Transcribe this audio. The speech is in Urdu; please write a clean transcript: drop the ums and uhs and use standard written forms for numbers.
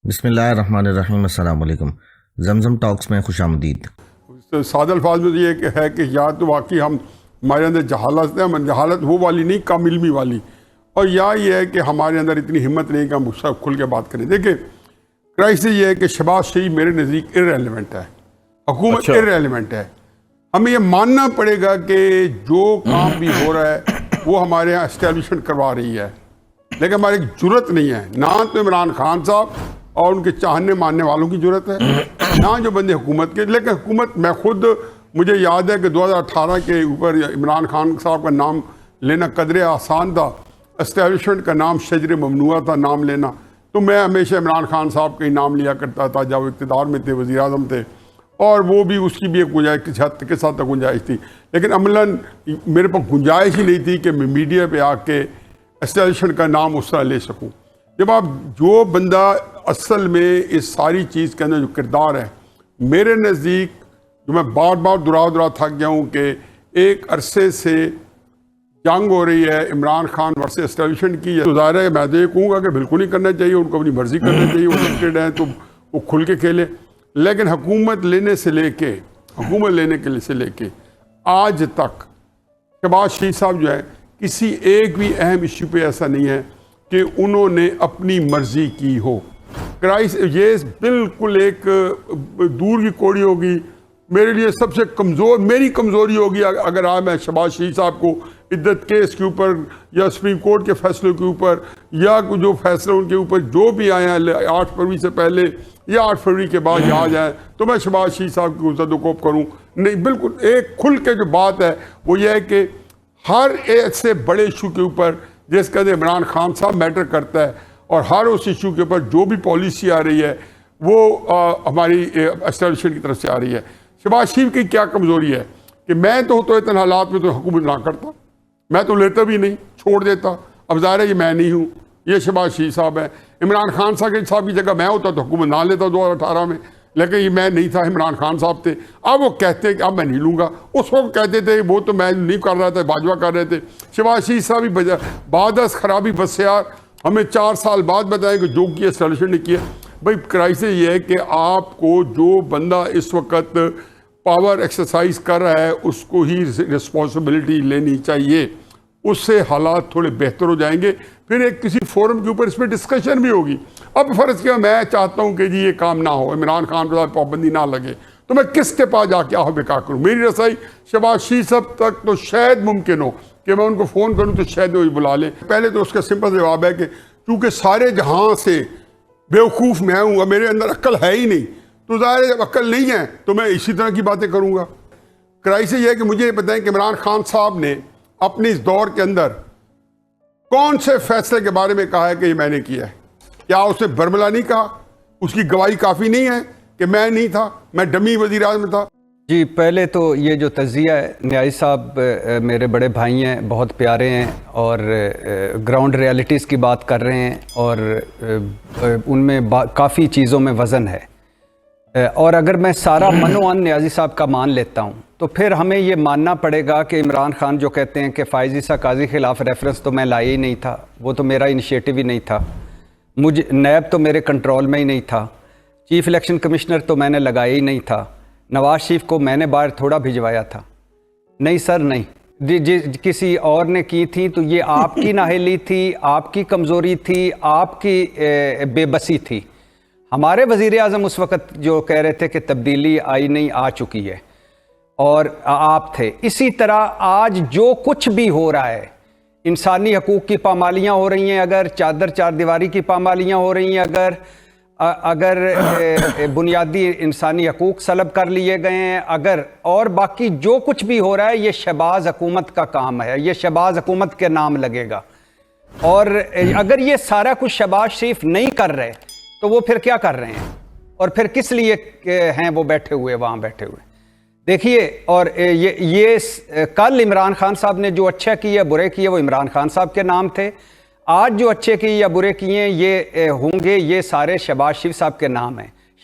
بسم اللہ الرحمن الرحیم۔ السلام علیکم۔ زمزم ٹاکس میں خوش آمدید۔ سادہ الفاظ میں یہ ہے کہ یا تو واقعی ہمارے اندر جہالت ہے، جہالت وہ والی نہیں، کم علمی والی، اور یا یہ ہے کہ ہمارے اندر اتنی ہمت نہیں کہ ہم اس سے کھل کے بات کریں۔ دیکھیں کرائسس یہ ہے کہ شہباز شریف میرے نزدیک ارریلیونٹ ہے، حکومت ارریلیونٹ ہے۔ ہمیں یہ ماننا پڑے گا کہ جو کام بھی ہو رہا ہے وہ ہمارے یہاں اسٹیبلشمنٹ کروا رہی ہے، لیکن ہماری جرت نہیں ہے، نہ تو عمران خان صاحب اور ان کے چاہنے ماننے والوں کی ضرورت ہے، نہ جو بندے حکومت کے۔ لیکن حکومت میں خود، مجھے یاد ہے کہ 2018 کے اوپر عمران خان صاحب کا نام لینا قدرے آسان تھا، اسٹیبلشمنٹ کا نام شجر ممنوع تھا نام لینا، تو میں ہمیشہ عمران خان صاحب کا ہی نام لیا کرتا تھا جب وہ اقتدار میں تھے، وزیر اعظم تھے، اور وہ بھی اس کی بھی ایک گنجائش کسی حد کے ساتھ گنجائش تھی، لیکن عملاً میرے پاس گنجائش ہی نہیں تھی کہ میں میڈیا پہ آ کے اسٹیبلشمنٹ کا نام اس طرح لے سکوں۔ جب آپ جو بندہ اصل میں اس ساری چیز کے اندر جو کردار ہے، میرے نزدیک جو میں بار بار دہرا تھک گیا ہوں کہ ایک عرصے سے جنگ ہو رہی ہے عمران خان ورسے اسٹیبلشمنٹ کی، تو ظاہر ہے میں تو یہ کہوں گا کہ بالکل نہیں کرنا چاہیے، ان کو اپنی مرضی کرنا چاہیے، وہ کرکٹ ہیں تو وہ کھل کے کھیلے، لیکن حکومت لینے سے لے کے آج تک شہباز شریف صاحب جو ہے کسی ایک بھی اہم ایشو پہ ایسا نہیں ہے کہ انہوں نے اپنی مرضی کی ہو۔ یہ بالکل ایک دور کی کوڑی ہوگی، میرے لیے سب سے میری کمزوری ہوگی اگر میں شہباز شریف صاحب کو عدت کیس کے اوپر یا سپریم کورٹ کے فیصلوں کے اوپر یا جو فیصلے ان کے اوپر جو بھی آئے ہیں 8 فروری سے پہلے یا 8 فروری کے بعد آ جائیں تو میں شہباز شریف صاحب کی زد و کوب کروں نہیں۔ بالکل ایک کھل کے جو بات ہے وہ یہ ہے کہ ہر ایسے بڑے ایشو کے اوپر جس کا عمران خان صاحب میٹر کرتا ہے، اور ہر اس ایشو کے اوپر جو بھی پالیسی آ رہی ہے وہ ہماری اسٹیبلشمنٹ کی طرف سے آ رہی ہے۔ شہباز شریف کی کیا کمزوری ہے کہ میں تو اتنے حالات میں تو حکومت نہ کرتا، میں تو لیتا بھی نہیں، چھوڑ دیتا۔ اب ظاہر ہے یہ میں نہیں ہوں، یہ شہباز شریف صاحب ہیں۔ عمران خان صاحب کی جگہ میں ہوتا تو حکومت نہ لیتا 2018 میں، لیکن یہ میں نہیں تھا، عمران خان صاحب تھے۔ اب وہ کہتے ہیں کہ اب میں نہیں لوں گا، اس وقت کہتے تھے وہ تو میں نہیں کر رہا تھا، باجوہ کر رہے تھے۔ شہباز شریف صاحب بھی بعد از خرابی بسیار ہمیں 4 سال بعد بتائیں کہ جو کیا اسٹیبلشمنٹ نے کیا۔ بھائی کرائسس یہ ہے کہ آپ کو جو بندہ اس وقت پاور ایکسرسائز کر رہا ہے اس کو ہی رسپانسبلٹی لینی چاہیے، اس سے حالات تھوڑے بہتر ہو جائیں گے، پھر ایک کسی فورم کے اوپر اس پہ ڈسکشن بھی ہوگی۔ اب فرض کیا میں چاہتا ہوں کہ جی یہ کام نہ ہو، عمران خان پر پابندی نہ لگے، تو میں کس کے پاس جا کے آہو بکا کروں؟ میری رسائی شہباز شریف صاحب تک تو شاید ممکن ہو کہ میں ان کو فون کروں تو شاید وہ بلا لیں۔ پہلے تو اس کا سمپل جواب ہے کہ چونکہ سارے جہاں سے بیوقوف میں ہوں گا، میرے اندر عقل ہے ہی نہیں، تو ظاہر ہے جب عقل نہیں ہے تو میں اسی طرح کی باتیں کروں گا۔ کرائسس یہ ہے کہ مجھے یہ بتائیں کہ عمران خان صاحب نے اپنی اس دور کے اندر کون سے فیصلے کے بارے میں کہا ہے کہ یہ میں نے کیا ہے؟ کیا اس نے برملا نہیں کہا؟ اس کی گواہی کافی نہیں ہے کہ میں نہیں تھا، میں ڈمی وزیر اعظم تھا؟ جی پہلے تو یہ جو تجزیہ ہے، نیاز صاحب میرے بڑے بھائی ہیں، بہت پیارے ہیں، اور گراؤنڈ ریالٹیز کی بات کر رہے ہیں، اور ان میں کافی چیزوں میں وزن ہے، اور اگر میں سارا منوان نیازی صاحب کا مان لیتا ہوں تو پھر ہمیں یہ ماننا پڑے گا کہ عمران خان جو کہتے ہیں کہ فائز عیسیٰ قاضی خلاف ریفرنس تو میں لایا ہی نہیں تھا، وہ تو میرا انیشیٹو ہی نہیں تھا، مجھے نیب تو میرے کنٹرول میں ہی نہیں تھا، چیف الیکشن کمشنر تو میں نے لگایا ہی نہیں تھا، نواز شریف کو میں نے باہر تھوڑا بھجوایا تھا، نہیں سر نہیں، کسی اور نے کی تھی تو یہ آپ کی نااہلی تھی، آپ کی کمزوری تھی، آپ کی بے بسی تھی۔ ہمارے وزیر اعظم اس وقت جو کہہ رہے تھے کہ تبدیلی آئی نہیں، آ چکی ہے، اور آپ تھے۔ اسی طرح آج جو کچھ بھی ہو رہا ہے، انسانی حقوق کی پامالیاں ہو رہی ہیں، اگر چار دیواری کی پامالیاں ہو رہی ہیں، اگر بنیادی انسانی حقوق سلب کر لیے گئے ہیں، اور باقی جو کچھ بھی ہو رہا ہے، یہ شہباز حکومت کا کام ہے، یہ شہباز حکومت کے نام لگے گا، اور اگر یہ سارا کچھ شہباز شریف نہیں کر رہے تو وہ پھر کیا کر رہے ہیں، اور پھر کس لیے ہیں وہ بیٹھے ہوئے وہاں بیٹھے ہوئے؟ دیکھیے، اور یہ کل عمران خان صاحب نے جو اچھا کیا برے کیے وہ عمران خان صاحب کے نام تھے، آج جو اچھے کیے یا برے کیے یہ ہوں گے، یہ سارے شہباز شریف صاحب کے نام ہیں۔